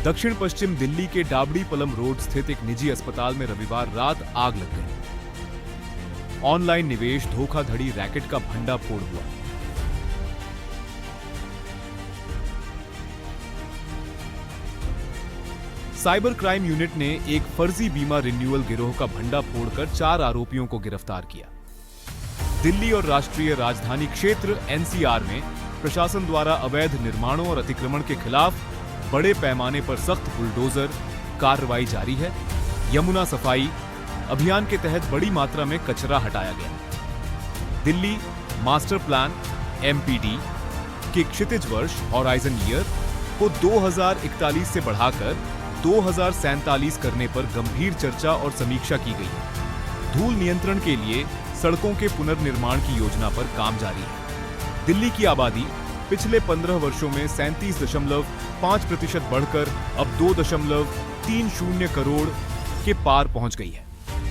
दक्षिण पश्चिम दिल्ली के डाबड़ी पलम रोड स्थित एक निजी अस्पताल में रविवार रात आग लग गई। ऑनलाइन निवेश धोखाधड़ी रैकेट का भंडाफोड़ हुआ। साइबर क्राइम यूनिट ने एक फर्जी बीमा रिन्यूअल गिरोह का भंडा फोड़कर 4 आरोपियों को गिरफ्तार किया। दिल्ली और राष्ट्रीय राजधानी क्षेत्र एनसीआर में प्रशासन द्वारा अवैध निर्माणों और अतिक्रमण के खिलाफ बड़े पैमाने पर सख्त बुलडोजर कार्रवाई जारी है। यमुना सफाई अभियान के तहत बड़ी मात्रा में कचरा हटाया गया। दिल्ली मास्टर प्लान एमपीडी के क्षितिज वर्ष हॉराइजन ईयर को 2041 से बढ़ाकर 2047 करने पर गंभीर चर्चा और समीक्षा की गई है। धूल नियंत्रण के लिए सड़कों के पुनर्निर्माण की योजना पर काम जारी है। दिल्ली की आबादी पिछले 15 वर्षों में 37.5% बढ़कर अब 2.30 करोड़ के पार पहुंच गई है।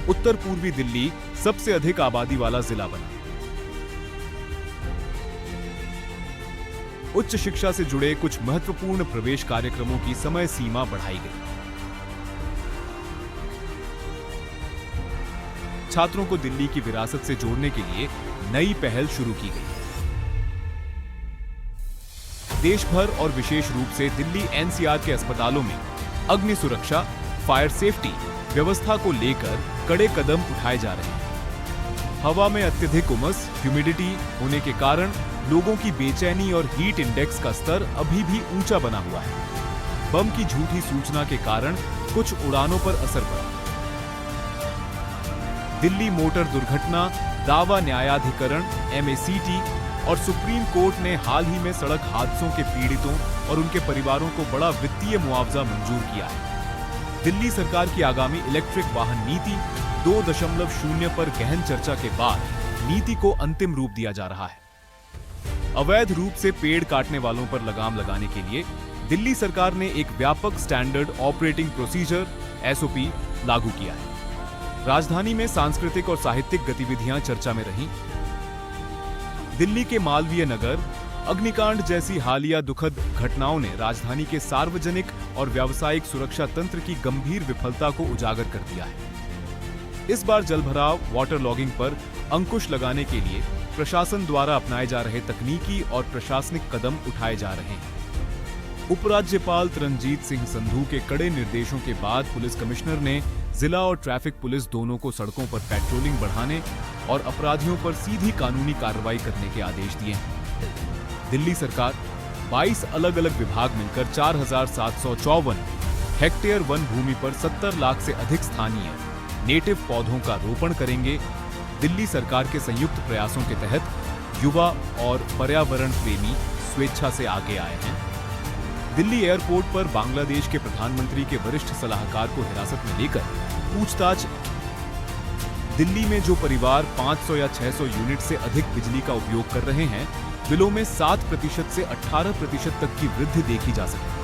उत्तर पूर्वी दिल्ली सबसे अधिक आबादी वाला जिला बना। उच्च शिक्षा से जुड़े कुछ महत्वपूर्ण प्रवेश कार्यक्रमों की समय सीमा बढ़ाई गई। छात्रों को दिल्ली की विरासत से जोड़ने के लिए नई पहल शुरू की गई। देश भर और विशेष रूप से दिल्ली एनसीआर के अस्पतालों में अग्नि सुरक्षा, फायर सेफ्टी व्यवस्था को लेकर कड़े कदम उठाए जा रहे हैं। हवा में अत्यधिक उमस, ह्यूमिडिटी होने के कारण लोगों की बेचैनी और हीट इंडेक्स का स्तर अभी भी ऊंचा बना हुआ है। बम की झूठी सूचना के कारण कुछ उड़ानों पर असर पड़ा। दिल्ली मोटर दुर्घटना दावा न्यायाधिकरण एमएसीटी और सुप्रीम कोर्ट ने हाल ही में सड़क हादसों के पीड़ितों और उनके परिवारों को बड़ा वित्तीय मुआवजा मंजूर किया है। दिल्ली सरकार की आगामी इलेक्ट्रिक वाहन नीति 2.0 पर गहन चर्चा के बाद नीति को अंतिम रूप दिया जा रहा है। अवैध रूप से पेड़ काटने वालों पर लगाम लगाने के लिए दिल्ली सरकार ने एक व्यापक स्टैंडर्ड ऑपरेटिंग प्रोसीजर एसओपी लागू किया है। राजधानी में सांस्कृतिक और साहित्यिक गतिविधियां चर्चा में रहीं। दिल्ली के मालवीय नगर अग्निकांड जैसी हालिया दुखद घटनाओं ने राजधानी के सार्वजनिक और व्यावसायिक सुरक्षा तंत्र की गंभीर विफलता को उजागर कर दिया है। इस बार जलभराव, वाटर लॉगिंग पर अंकुश लगाने के लिए प्रशासन द्वारा अपनाए जा रहे तकनीकी और प्रशासनिक कदम उठाए जा रहे हैं। उपराज्यपाल तरनजीत सिंह संधू के कड़े निर्देशों के बाद पुलिस कमिश्नर ने जिला और ट्रैफिक पुलिस दोनों को सड़कों पर पेट्रोलिंग बढ़ाने और अपराधियों पर सीधी कानूनी कार्रवाई करने के आदेश दिए हैं। दिल्ली सरकार 22 अलग अलग विभाग मिलकर 4,754 हेक्टेयर वन भूमि पर 70 लाख से अधिक स्थानीय नेटिव पौधों का रोपण करेंगे। दिल्ली सरकार के संयुक्त प्रयासों के तहत युवा और पर्यावरण प्रेमी स्वेच्छा से आगे आए हैं। दिल्ली एयरपोर्ट पर बांग्लादेश के प्रधानमंत्री के वरिष्ठ सलाहकार को हिरासत में लेकर पूछताछ। दिल्ली में जो परिवार 500 या 600 यूनिट से अधिक बिजली का उपयोग कर रहे हैं, बिलों में 7% से 18% तक की वृद्धि देखी जा सकती है।